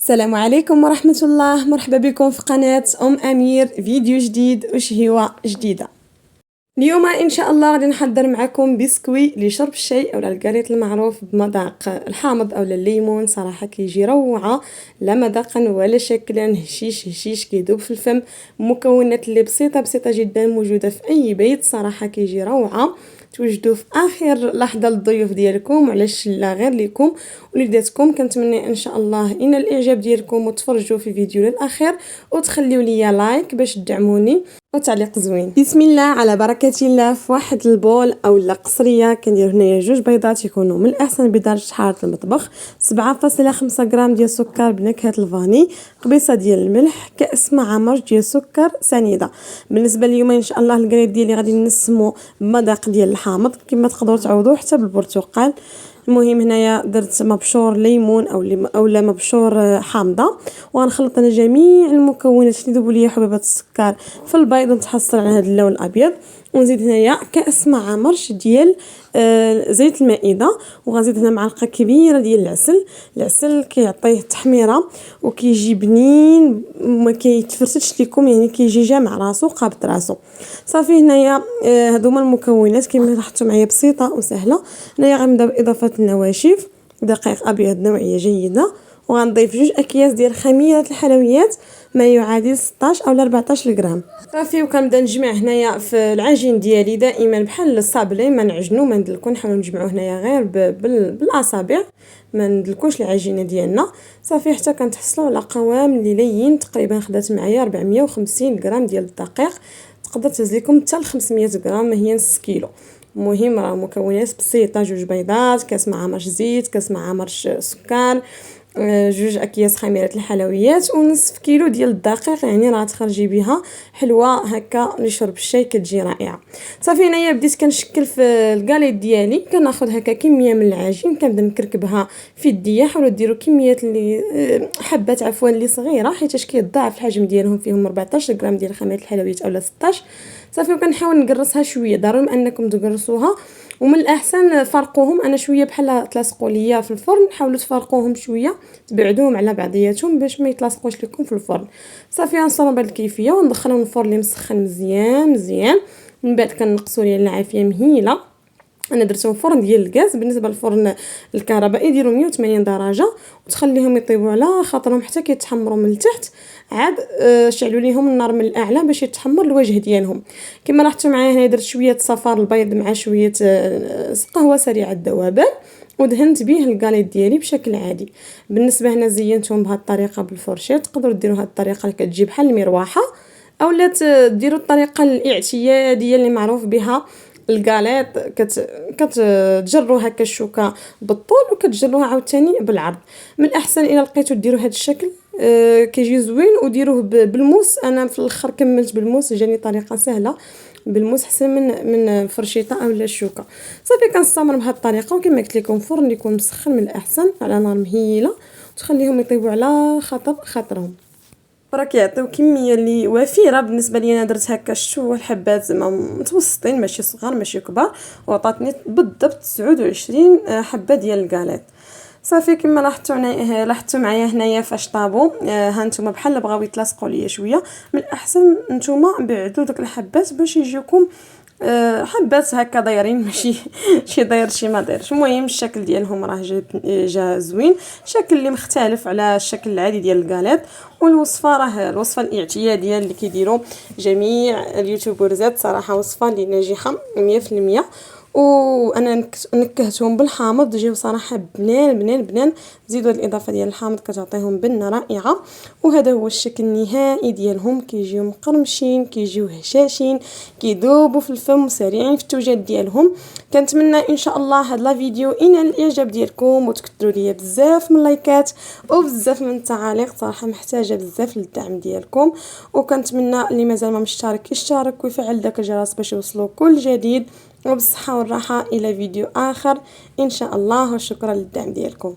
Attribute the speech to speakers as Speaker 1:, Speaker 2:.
Speaker 1: السلام عليكم ورحمة الله. مرحبا بكم في قناة أمير، فيديو جديد وشهيوة جديدة. اليوم إن شاء الله غادي نحضر معكم بسكوي لشرب الشاي أو الكاريط المعروف بمذاق الحامض أو الليمون. صراحة كيجي روعة، لا مذاقا ولا شكلا، هشيش كيذوب في الفم. مكونات اللي بسيطة جدا، موجودة في أي بيت. صراحة كيجي روعة، توجدوا في اخر لحظه للضيوف ديالكم، وعلاش لا غير ليكم وليداتكم. كنتمنى ان شاء الله ان الاعجاب ديالكم وتفرجوا في الفيديو للاخير وتخليوا لي لايك باش تدعموني وتعليق زوين. بسم الله على بركه الله. في واحد البول او لا قصريه كندير هنايا 2 بيضات، يكونوا من الاحسن بدرجه حراره المطبخ، 7.5 غرام ديال السكر بنكهه الفاني، قبيصه ديال الملح، كاس معمر ديال السكر سنيده. بالنسبه اليوم ان شاء الله الكريط ديالي غادي نسمو بمذاق ديال الحامض، كما تقدروا تعوضوه حتى بالبرتقال. المهم هنايا درت مبشور ليمون او لا مبشور حامضه، وغنخلط انا جميع المكونات اللي يذوبوا لي حبيبات السكر في البيض ونتحصل على هذا اللون الابيض. ونزيد هنايا كاس مع مرش ديال زيت المائده، وغنزيد هنا معلقه كبيره ديال العسل كيعطيه تحميره وكيجي بنين، ما كيتفرتش لكم، يعني كيجي جامع راسو قابط راسو. صافي هنايا هادو هما المكونات كما لاحظتوا معايا، بسيطه وسهله. هنايا غنبدا باضافه النواشف، دقيق ابيض نوعيه جيده، وغنضيف 2 اكياس ديال خميره الحلويات ما يعادل 16 او 14 غرام. صافي وكنبدا نجمع هنايا في العجين ديالي دائما بحال الصابلي، ما نعجنو ما ندلكو، نحاول نجمعو هنايا غير بالاصابع، ما ندلكوش العجينه ديالنا. صافي حتى كنتحصلوا على قوام اللي لين. تقريبا خدات معايا 450 غرام ديال الدقيق، تقدر تزيكم حتى ل 500 غرام، هي نص كيلو. المهم راه مكونات بسيطه، 2 بيضات، كاس معمر زيت، كاس معمر سكر، 2 اكياس خميره الحلويات، ونصف كيلو ديال الدقيق، يعني راه تخرجي بها حلوه هكا لشرب الشاي كتجي رائعه. صافي هنايا بديت كنشكل في الكاليط ديالي، كناخذ هكا كميه من العجين كنبدا نكركبها في يديا. حاولوا ديروا كميات اللي حبات عفوا اللي صغيره، حيت كيضاعف الحجم ديالهم، فيهم 14 غرام ديال خميره الحلويات اولا 16. صافي وكنحاول نقرصها شويه، ضروري انكم تقرصوها، ومن الاحسن فرقوهم. انا شويه بحال تلاصقوا ليا في الفرن، حاولوا تفرقوهم شويه، تبعدوهم على بعضياتهم باش ما يتلاصقوش لكم في الفرن. صافي غنصاوبوا بهذه الكيفيه وندخلهم الفرن اللي مسخن مزيان. من بعد كنقصوا ليه العافيه مهيله. انا درتهم فرن ديال الغاز، بالنسبه للفرن الكهربائي ديروا 180 درجه وتخليهم يطيبوا على خاطرهم حتى كيتحمروا من التحت. عاد شعلوا ليهم النار من الاعلى باش يتحمر الوجه ديالهم. كما لاحظتوا معايا هنا درت شويه صفار البيض مع شويه قهوه سريعه الذوبان، ودهنت به الكاليط ديالي بشكل عادي. بالنسبه هنا زينتهم بهذه الطريقه بالفرشاه، تقدروا ديروا هذه الطريقه اللي كتجي بحال المروحه، اولا ديروا الطريقه الاعتياديه اللي معروف بها الكاليط، كتجروا هكا الشوكه بالطول وكتجروها عاوتاني بالعرض. من الاحسن الى لقيتو ديروا هذا الشكل كيجي زوين، وديروه بالموس. انا في الاخر كملت بالموس، جاني طريقه سهله بالموس احسن من فرشيطه اولا الشوكه. صافي كنستمر بهذه الطريقه، وكما قلت لكم فرن يكون مسخن من الاحسن على نار مهيله، وتخليهم يطيبوا على خاطرهم. راه كيعطيو كميه اللي وفيره. بالنسبه لي انا درت هكا شتو الحبات زعما متوسطين، ماشي صغار ماشي كبار، وعطاتني بالضبط 29 حبه ديال الكاليط. صافي كما لاحظتوا معايا هنايا فاش طابوا. ها نتوما بحال بغاو يتلاصقوا ليا شويه، من الاحسن نتوما بعدوا داك الحبات باش يجيوكم حبات هكا دايرين، ماشي شي داير شي ما دايرش. المهم الشكل ديالهم راه جا زوين، شكل اللي مختلف على الشكل العادي ديال الكاليط. والوصفه راه الوصفه الاعتياديه اللي كيديروا جميع اليوتيوبرزات، صراحه وصفه اللي ناجحه 100%. وانا نكهتهم بالحامض، جاو صراحه بنان. زيدوا الاضافه ديال الحامض كتعطيهم بنه رائعه. وهذا هو الشكل النهائي ديالهم، كيجيو مقرمشين، كيجيو هشاشين، كيذوبوا في الفم، سريعين في التوجد ديالهم. كنتمنى ان شاء الله هذا الفيديو ينال الاعجاب ديالكم، وتكثروا ليا بزاف من اللايكات وبزاف من التعاليق، صراحه محتاجه بزاف للدعم ديالكم. وكنتمنى اللي مازال ما مشترك يشترك ويفعل داك الجرس باش يوصلوا كل جديد. وبالصحة والراحة إلى فيديو آخر إن شاء الله، وشكرا للدعم ديالكم.